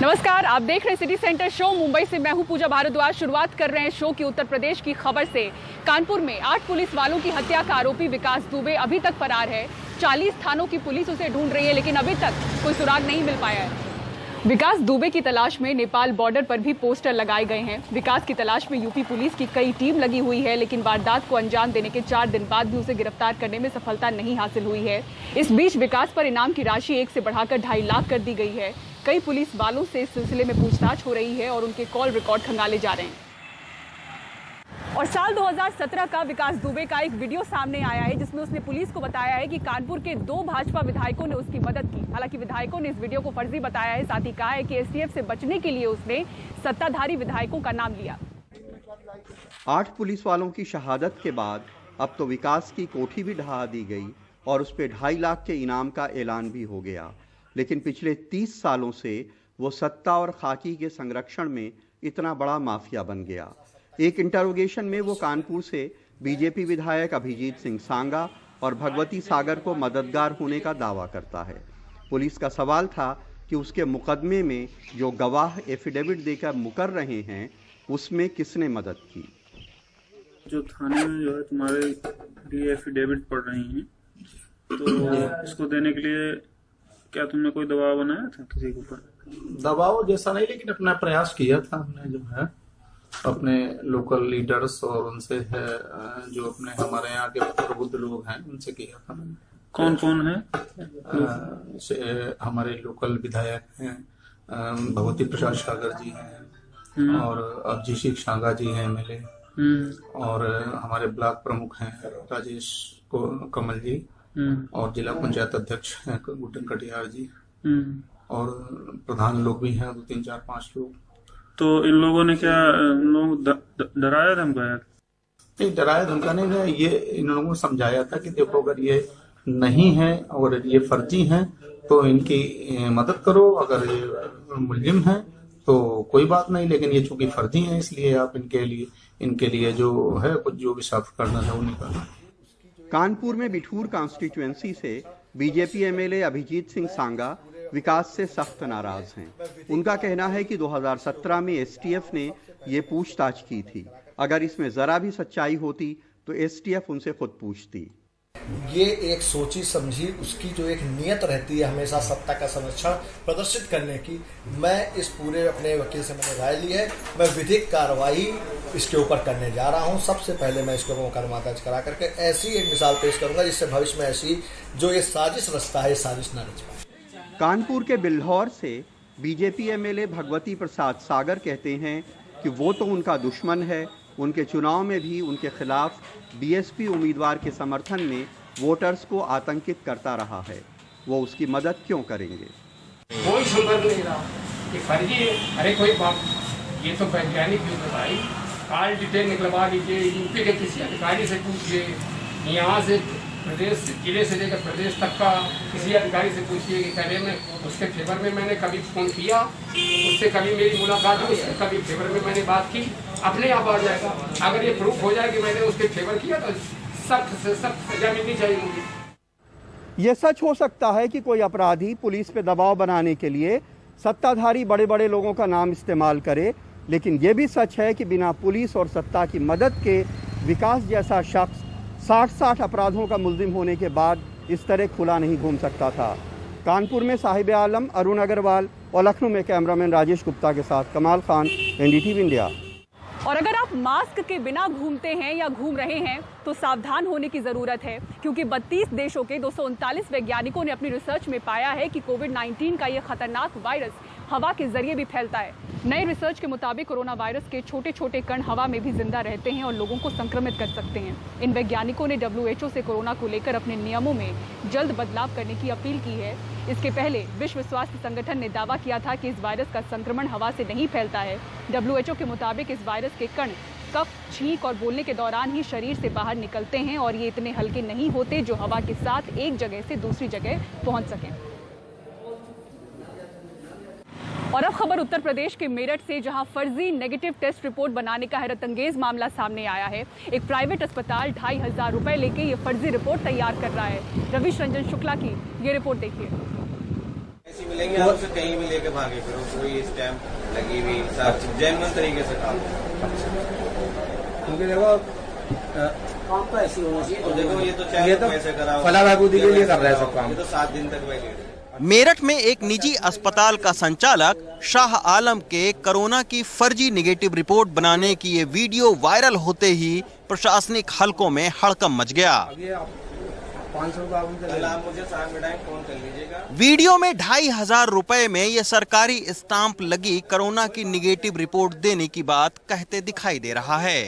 नमस्कार, आप देख रहे हैं सिटी सेंटर शो। मुंबई से मैं हूं पूजा भारद्वाज। शुरुआत कर रहे हैं शो की उत्तर प्रदेश की खबर से। कानपुर में 8 पुलिस वालों की हत्या का आरोपी विकास दुबे अभी तक फरार है। 40 थानों की पुलिस उसे ढूंढ रही है, लेकिन अभी तक कोई सुराग नहीं मिल पाया है। विकास दुबे की तलाश में नेपाल बॉर्डर पर भी पोस्टर लगाए गए हैं। विकास की तलाश में यूपी पुलिस की कई टीम लगी हुई है, लेकिन वारदात को अंजाम देने के 4 दिन बाद भी उसे गिरफ्तार करने में सफलता नहीं हासिल हुई है। इस बीच विकास पर इनाम की राशि 1 से बढ़ाकर 2.5 लाख कर दी गई है। कई पुलिस वालों से इस सिलसिले में पूछताछ हो रही है और उनके कॉल रिकॉर्ड खंगाले जा रहे हैं। और साल 2017 का विकास दुबे का एक वीडियो सामने आया है, जिसमें उसने पुलिस को बताया है कि कानपुर के 2 भाजपा विधायकों ने उसकी मदद की। हालांकि विधायकों ने इस वीडियो को फर्जी बताया है। साथ ही कहा है कि एसटीएफ से बचने के लिए उसने सत्ताधारी विधायकों का नाम लिया। 8 पुलिस वालों की शहादत के बाद अब तो विकास की कोठी भी ढहा दी गई और उस पे 2.5 लाख के इनाम का ऐलान भी हो गया। लेकिन पिछले 30 सालों से वो सत्ता और खाकी के संरक्षण में इतना बड़ा माफिया बन गया। एक इंटरोगेशन में वो कानपुर से बीजेपी विधायक अभिजीत सिंह सांगा और भगवती सागर को मददगार होने का दावा करता है। पुलिस का सवाल था कि उसके मुकदमे में जो गवाह एफिडेविट देकर मुकर रहे हैं, उसमें किसने मदद की। जो थाने में जो है तुम्हारे लिए एफिडेविट पढ़ रही हैं, तो इसको देने के लिए क्या तुमने कोई दबाव बनाया था किसी के ऊपर? दबाव जैसा नहीं, लेकिन अपना प्रयास किया था हमने, जो है अपने लोकल लीडर्स और उनसे है जो अपने हमारे यहाँ के प्रबुद्ध लोग हैं, उनसे किया था मैंने। कौन कौन है? हमारे लोकल विधायक हैं, भगवती प्रसाद सागर जी हैं और अभिजीत सांगा जी हैं एमएलए, और हमारे ब्लॉक प्रमुख हैं राजेश कमल जी, और जिला पंचायत अध्यक्ष हैं गुड्डन कटियार जी, और प्रधान लोग भी हैं 2, 3, 4, 5 लोग। तो इन लोगों ने क्या लोग डराया धमकाया? नहीं, डराया धमकाने में ये इन लोगों को समझाया था कि देखो, अगर ये नहीं है और ये फर्जी हैं तो इनकी मदद करो, अगर ये मुलजिम हैं तो कोई बात नहीं, लेकिन ये चूंकि फर्जी हैं इसलिए आप इनके लिए जो है कुछ जो भी साफ करना है वो निकालना। कानपुर में बिठूर कॉन्स्टिट्यूएंसी से बीजेपी एमएलए अभिजीत सिंह सांगा विकास से सख्त नाराज हैं। उनका कहना है कि 2017 में एसटीएफ ने ये पूछताछ की थी। अगर इसमें जरा भी सच्चाई होती तो एसटीएफ उनसे खुद पूछती। ये एक सोची समझी उसकी जो एक नियत रहती है हमेशा सत्ता का संरक्षण प्रदर्शित करने की। मैं इस पूरे अपने वकील से मैंने राय ली है। मैं विधिक कार्रवाई इसके ऊपर करने जा रहा हूं। सबसे पहले मैं इसके ऊपर मुकदमा दर्ज करा करके ऐसी एक मिसाल पेश करूंगा जिससे भविष्य में ऐसी जो ये साजिश रचता है, साजिश न रच पाए। कानपुर के बिल्हौर से बीजेपी एमएलए भगवती प्रसाद सागर कहते हैं कि वो तो उनका दुश्मन है। उनके चुनाव में भी उनके खिलाफ बीएसपी उम्मीदवार के समर्थन में वोटर्स को आतंकित करता रहा है। वो उसकी मदद क्यों करेंगे? कोई संपर्क नहीं रहा, ये फर्जी है। अरे कोई बात, ये तो वैज्ञानिक युग है भाई। काल डिटेल निकलवा लीजिए, यूपी के किसी अधिकारी से पूछिए, यहाँ से प्रदेश जिले से लेकर प्रदेश तक का किसी अधिकारी से पूछिए कि करे में उसके फेवर में मैंने कभी फोन किया, उससे कभी मेरी मुलाकात हुई, उससे कभी फेवर में मैंने बात की, अपने आप आ जाएगा। अगर ये प्रूफ हो जाए कि मैंने उसके फेवर किया तो सख्त से सख्त सजा मिलनी चाहिए मुझे। ये सच हो सकता है कि कोई अपराधी पुलिस पे दबाव बनाने के लिए सत्ताधारी बड़े बड़े लोगों का नाम इस्तेमाल करे, लेकिन ये भी सच है कि बिना पुलिस और सत्ता की मदद के विकास जैसा शख्स 60 अपराधों का मुल्जिम होने के बाद इस तरह खुला नहीं घूम सकता था। कानपुर में साहिब आलम अरुण अग्रवाल और लखनऊ में कैमरामैन राजेश गुप्ता के साथ कमाल खान, एनडीटीवी इंडिया। और अगर आप मास्क के बिना घूमते हैं या घूम रहे हैं तो सावधान होने की जरूरत है, क्योंकि 32 देशों के 239 वैज्ञानिकों ने अपनी रिसर्च में पाया है कि कोविड-19 का यह खतरनाक वायरस हवा के जरिए भी फैलता है। नए रिसर्च के मुताबिक कोरोना वायरस के छोटे छोटे कण हवा में भी जिंदा रहते हैं और लोगों को संक्रमित कर सकते हैं। इन वैज्ञानिकों ने WHO से कोरोना को लेकर अपने नियमों में जल्द बदलाव करने की अपील की है। इसके पहले विश्व स्वास्थ्य संगठन ने दावा किया था कि इस वायरस का संक्रमण हवा से नहीं फैलता है। WHO के मुताबिक इस वायरस के कण कफ, छींक और बोलने के दौरान ही शरीर से बाहर निकलते हैं और ये इतने हल्के नहीं होते जो हवा के साथ एक जगह से दूसरी जगह पहुंच सकें। और अब खबर उत्तर प्रदेश के मेरठ से, जहां फर्जी नेगेटिव टेस्ट रिपोर्ट बनाने का हैरतअंगेज मामला सामने आया है। एक प्राइवेट अस्पताल 2,500 रुपए लेके ये फर्जी रिपोर्ट तैयार कर रहा है। रविश रंजन शुक्ला की ये रिपोर्ट देखिए। लेंगे आप उसे कहीं भी लेके भागे फिर कोई स्टैम्प लगी हुई सब जेन्युइन तरीके से काम। क्योंकि देखो काम तो ऐसी होना चाहिए। और देखो ये तो चाहे पैसे कराओ फला बहबूदी के लिए कर रहे हैं सब काम। ये तो 7 दिन तक वैलिड है। मेरठ में एक निजी अस्पताल का संचालक शाह आलम के कोरोना की फर्जी निगेटिव रिपोर्ट बनाने की ये वीडियो वायरल होते ही प्रशासनिक हलकों में हड़कंप मच गया। 500 का आप मुझे साथ में फोन कर लीजिएगा। वीडियो में 2500 रुपए में ये सरकारी स्टाम्प लगी कोरोना की निगेटिव रिपोर्ट देने की बात कहते दिखाई दे रहा है।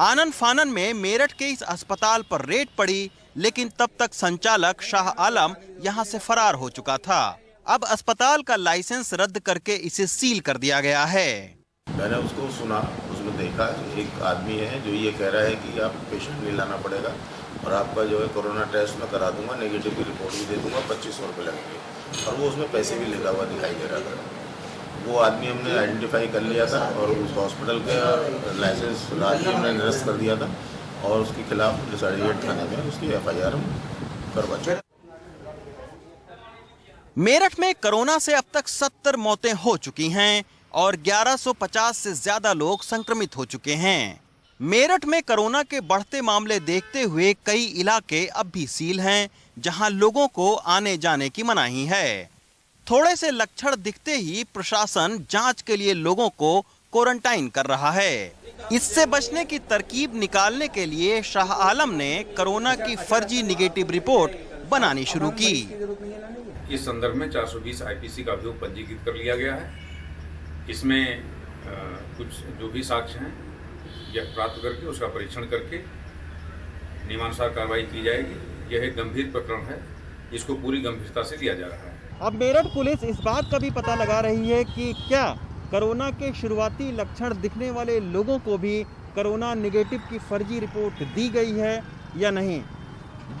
आनन फानन में मेरठ के इस अस्पताल पर रेड पड़ी, लेकिन तब तक संचालक शाह आलम यहां से फरार हो चुका था। अब अस्पताल का लाइसेंस रद्द करके इसे सील कर दिया गया है। मैंने उसको सुना, उसमें देखा एक आदमी है जो ये कह रहा है कि आप पेशेंट नहीं लाना पड़ेगा और आपका जो है कोरोना टेस्ट मैं करा दूंगा, नेगेटिव की रिपोर्ट भी दे दूंगा, 2500 रुपये लगेंगे और वो उसमें पैसे भी लिखा हुआ दिखाई दे रहा था। वो आदमी हमने आइडेंटिफाई कर लिया था और उस हॉस्पिटल का लाइसेंस हमने निरस्त कर दिया था और उसके खिलाफ 38 थाने में उसकी FIR करवा चुके। मेरठ में कोरोना से अब तक 70 मौतें हो चुकी हैं और 1150 से ज्यादा लोग संक्रमित हो चुके हैं। मेरठ में कोरोना के बढ़ते मामले देखते हुए कई इलाके अब भी सील हैं, जहां लोगों को आने जाने की मनाही है। थोड़े से लक्षण दिखते ही प्रशासन जांच के लिए लोगों को क्वारंटाइन कर रहा है। इससे बचने की तरकीब निकालने के लिए शाह आलम ने कोरोना की फर्जी निगेटिव रिपोर्ट बनानी शुरू की। इस संदर्भ में 420 IPC का अभियोग पंजीकृत कर लिया गया है। इसमें कुछ जो भी साक्ष्य हैं यह प्राप्त करके उसका परीक्षण करके नियमानुसार कार्रवाई की जाएगी। यह एक गंभीर प्रकरण है, इसको पूरी गंभीरता से लिया जा रहा है। अब मेरठ पुलिस इस बात का भी पता लगा रही है कि क्या कोरोना के शुरुआती लक्षण दिखने वाले लोगों को भी कोरोना निगेटिव की फर्जी रिपोर्ट दी गई है या नहीं।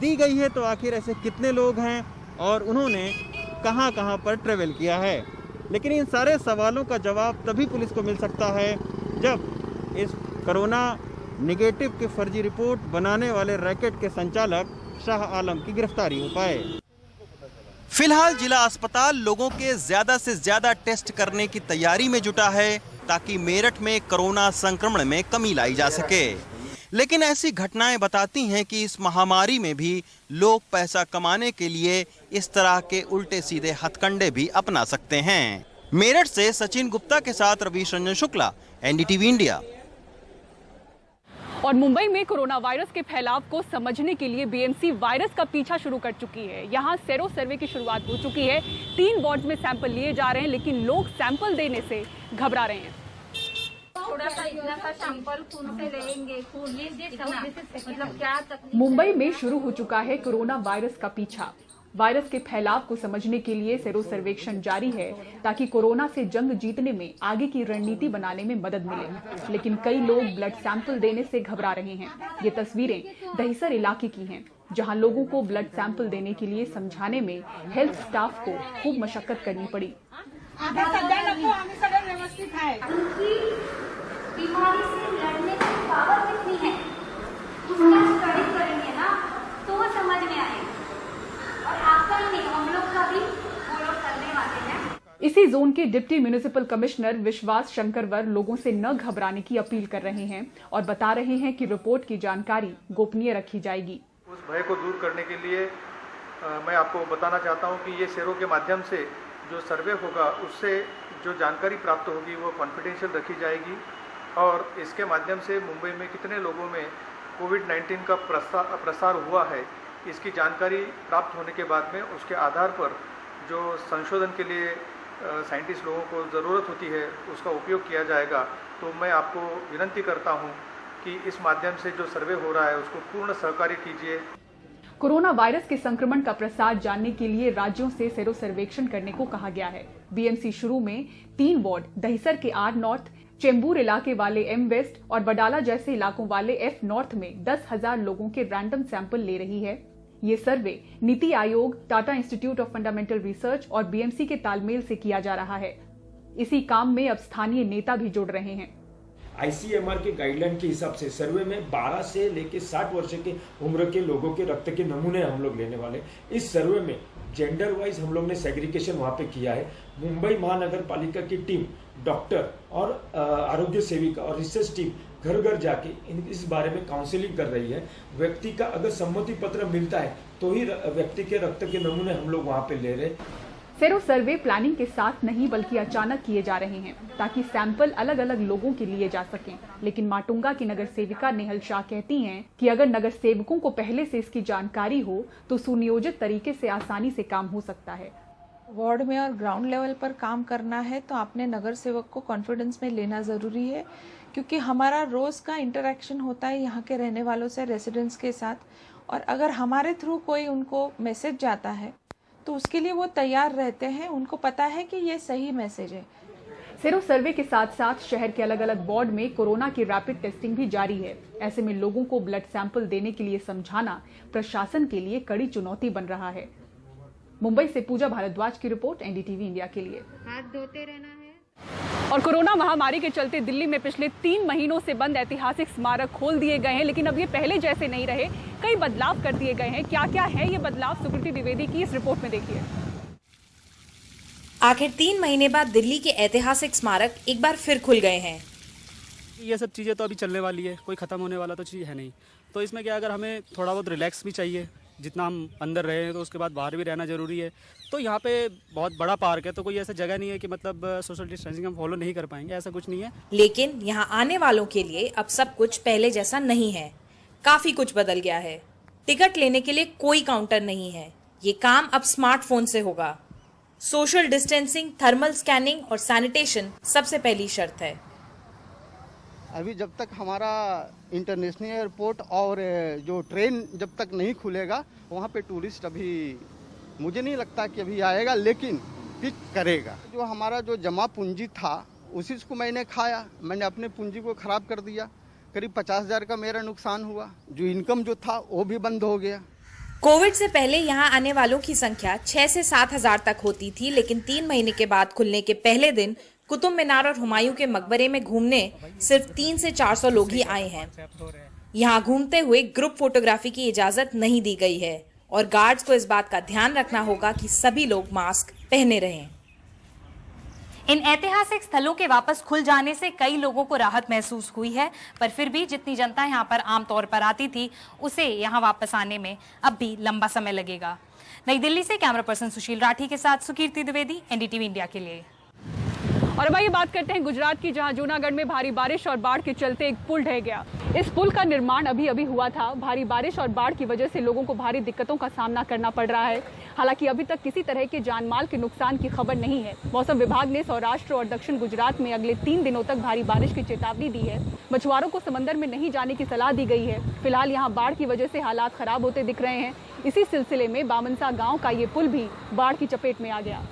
दी गई है तो आखिर ऐसे कितने लोग हैं और उन्होंने कहां पर ट्रेवल किया है। लेकिन इन सारे सवालों का जवाब तभी पुलिस को मिल सकता है जब इस कोरोना निगेटिव की फर्जी रिपोर्ट बनाने वाले रैकेट के संचालक शाह आलम की गिरफ्तारी हो पाए। फिलहाल जिला अस्पताल लोगों के ज्यादा से ज्यादा टेस्ट करने की तैयारी में जुटा है ताकि मेरठ में कोरोना संक्रमण में कमी लाई जा सके। लेकिन ऐसी घटनाएं बताती हैं कि इस महामारी में भी लोग पैसा कमाने के लिए इस तरह के उल्टे सीधे हथकंडे भी अपना सकते हैं। मेरठ से सचिन गुप्ता के साथ रवीश रंजन शुक्ला, NDTV इंडिया। और मुंबई में कोरोना वायरस के फैलाव को समझने के लिए BMC वायरस का पीछा शुरू कर चुकी है। यहाँ सेरो सर्वे की शुरुआत हो चुकी है। 3 वार्ड में सैंपल लिए जा रहे हैं, लेकिन लोग सैंपल देने से घबरा रहे हैं। थोड़ा सा इतना सा सैंपल खून से लेंगे, मतलब क्या मुंबई में शुरू हो चुका है कोरोना वायरस का पीछा। वायरस के फैलाव को समझने के लिए सेरो सर्वेक्षण जारी है ताकि कोरोना से जंग जीतने में आगे की रणनीति बनाने में मदद मिले। लेकिन कई लोग ब्लड सैंपल देने से घबरा रहे हैं। ये तस्वीरें दहिसर इलाके की हैं, जहां लोगों को ब्लड सैंपल देने के लिए समझाने में हेल्थ स्टाफ को खूब मशक्कत करनी पड़ी। बीमारी से लड़ने की पावर कितनी है उसका स्टडी करेंगे ना तो वो समझ में आएगा। और आपका ही नहीं, हम लोग का भी वो लोग करने वाले हैं। इसी जोन के डिप्टी म्युनिसिपल कमिश्नर विश्वास शंकरवर लोगों से न घबराने की अपील कर रहे हैं और बता रहे हैं कि रिपोर्ट की जानकारी गोपनीय रखी जाएगी। उस भय को दूर करने के लिए मैं आपको बताना चाहता हूं कि ये सेरो के माध्यम से जो सर्वे होगा उससे जो जानकारी प्राप्त होगी वो कॉन्फिडेंशियल रखी जाएगी और इसके माध्यम से मुंबई में कितने लोगों में कोविड-19 का प्रसार हुआ है इसकी जानकारी प्राप्त होने के बाद में उसके आधार पर जो संशोधन के लिए साइंटिस्ट लोगों को ज़रूरत होती है उसका उपयोग किया जाएगा। तो मैं आपको विनती करता हूं कि इस माध्यम से जो सर्वे हो रहा है उसको पूर्ण सहकार्य कीजिए। कोरोना वायरस के संक्रमण का प्रसार जानने के लिए राज्यों से सेरो सर्वेक्षण करने को कहा गया है। BMC शुरू में 3 वार्ड दहिसर के R नॉर्थ, चेंबूर इलाके वाले M वेस्ट और बडाला जैसे इलाकों वाले F नॉर्थ में 10,000 लोगों के रैंडम सैंपल ले रही है। ये सर्वे NITI Aayog, Tata institute of fundamental research और BMC के तालमेल से किया जा रहा है। इसी काम में अब स्थानीय नेता भी जुड़ रहे हैं। ICMR के गाइडलाइन के हिसाब से सर्वे में 12 से लेकर 60 वर्ष के उम्र के लोगों के रक्त के नमूने हम लोग लेने वाले। इस सर्वे में जेंडर वाइज हम लोग ने सेग्रीगेशन वहाँ पे किया है। मुंबई महानगर पालिका की टीम, डॉक्टर और आरोग्य सेविका और रिसर्च टीम घर घर जाके इस बारे में काउंसलिंग कर रही है। व्यक्ति का अगर सम्मति पत्र मिलता है तो ही व्यक्ति के रक्त के नमूने हम लोग वहाँ पे ले रहे। सेरो सर्वे प्लानिंग के साथ नहीं बल्कि अचानक किए जा रहे हैं ताकि सैंपल अलग अलग लोगों के लिए जा सकें। लेकिन माटुंगा की नगर सेविका नेहल शाह कहती हैं कि अगर नगर सेवकों को पहले से इसकी जानकारी हो तो सुनियोजित तरीके से आसानी से काम हो सकता है। वार्ड में और ग्राउंड लेवल पर काम करना है तो आपने नगर सेवक को कॉन्फिडेंस में लेना ज़रूरी है, क्योंकि हमारा रोज़ का इंटरेक्शन होता है यहाँ के रहने वालों से, रेसिडेंट्स के साथ, और अगर हमारे थ्रू कोई उनको मैसेज जाता है तो उसके लिए वो तैयार रहते हैं, उनको पता है कि ये सही मैसेज है। सेरो सर्वे के साथ साथ शहर के अलग अलग वार्ड में कोरोना की रैपिड टेस्टिंग भी जारी है। ऐसे में लोगों को ब्लड सैंपल देने के लिए समझाना प्रशासन के लिए कड़ी चुनौती बन रहा है। मुंबई से पूजा भारद्वाज की रिपोर्ट, एनडीटीवी इंडिया के लिए। हाथ धोते रहना है। और कोरोना महामारी के चलते दिल्ली में पिछले 3 महीनों से बंद ऐतिहासिक स्मारक खोल दिए गए हैं, लेकिन अब ये पहले जैसे नहीं रहे, कई बदलाव कर दिए गए हैं। क्या क्या है ये बदलाव, सुकृति द्विवेदी की इस रिपोर्ट में देखिए। आखिर 3 महीने बाद दिल्ली के ऐतिहासिक स्मारक एक बार फिर खुल गए हैं। ये सब चीज़ें तो अभी चलने वाली है, कोई ख़त्म होने वाला तो चीज़ है नहीं। तो इसमें क्या, अगर हमें थोड़ा बहुत रिलैक्स भी चाहिए, जितना हम अंदर रहे हैं तो उसके बाद बाहर भी रहना ज़रूरी है। तो यहाँ पे बहुत बड़ा पार्क है, तो कोई ऐसा जगह नहीं है कि मतलब सोशल डिस्टेंसिंग हम फॉलो नहीं कर पाएंगे, ऐसा कुछ नहीं है। लेकिन यहाँ आने वालों के लिए अब सब कुछ पहले जैसा नहीं है, काफी कुछ बदल गया है। टिकट लेने के लिए कोई काउंटर नहीं है, ये काम अब स्मार्टफोन से होगा। सोशल डिस्टेंसिंग, थर्मल स्कैनिंग और सैनिटेशन सबसे पहली शर्त है। अभी जब तक हमारा इंटरनेशनल एयरपोर्ट और जो ट्रेन जब तक नहीं खुलेगा, वहाँ पे टूरिस्ट अभी मुझे नहीं लगता कि अभी आएगा, लेकिन पिक करेगा। जो हमारा जो जमा पूंजी था उसी को मैंने खाया, मैंने अपने पूंजी को खराब कर दिया। करीब 50,000 का मेरा नुकसान हुआ। जो इनकम जो था वो भी बंद हो गया। कोविड से पहले यहाँ आने वालों की संख्या 6 से 7,000 तक होती थी, लेकिन 3 महीने के बाद खुलने के पहले दिन कुतुब मीनार और हुमायूं के मकबरे में घूमने सिर्फ 300 से 400 लोग ही आए हैं। यहाँ घूमते हुए ग्रुप फोटोग्राफी की इजाजत नहीं दी गई है और गार्ड्स को इस बात का ध्यान रखना होगा कि सभी लोग मास्क पहने रहें। इन ऐतिहासिक स्थलों के वापस खुल जाने से कई लोगों को राहत महसूस हुई है, पर फिर भी जितनी जनता यहाँ पर आमतौर पर आती थी उसे यहाँ वापस आने में अब भी लंबा समय लगेगा। नई दिल्ली से कैमरा पर्सन सुशील राठी के साथ सुकीर्ति द्विवेदी, एनडीटीवी इंडिया के लिए। और अब आइए बात करते हैं गुजरात की, जहां जूनागढ़ में भारी बारिश और बाढ़ के चलते एक पुल ढह गया। इस पुल का निर्माण अभी हुआ था। भारी बारिश और बाढ़ की वजह से लोगों को भारी दिक्कतों का सामना करना पड़ रहा है। हालांकि अभी तक किसी तरह के जानमाल के नुकसान की खबर नहीं है। मौसम विभाग ने सौराष्ट्र और दक्षिण गुजरात में अगले 3 दिनों तक भारी बारिश की चेतावनी दी है। मछुआरों को समंदर में नहीं जाने की सलाह दी गई है। फिलहाल यहाँ बाढ़ की वजह से हालात खराब होते दिख रहे हैं। इसी सिलसिले में बामनसा गाँव का ये पुल भी बाढ़ की चपेट में आ गया।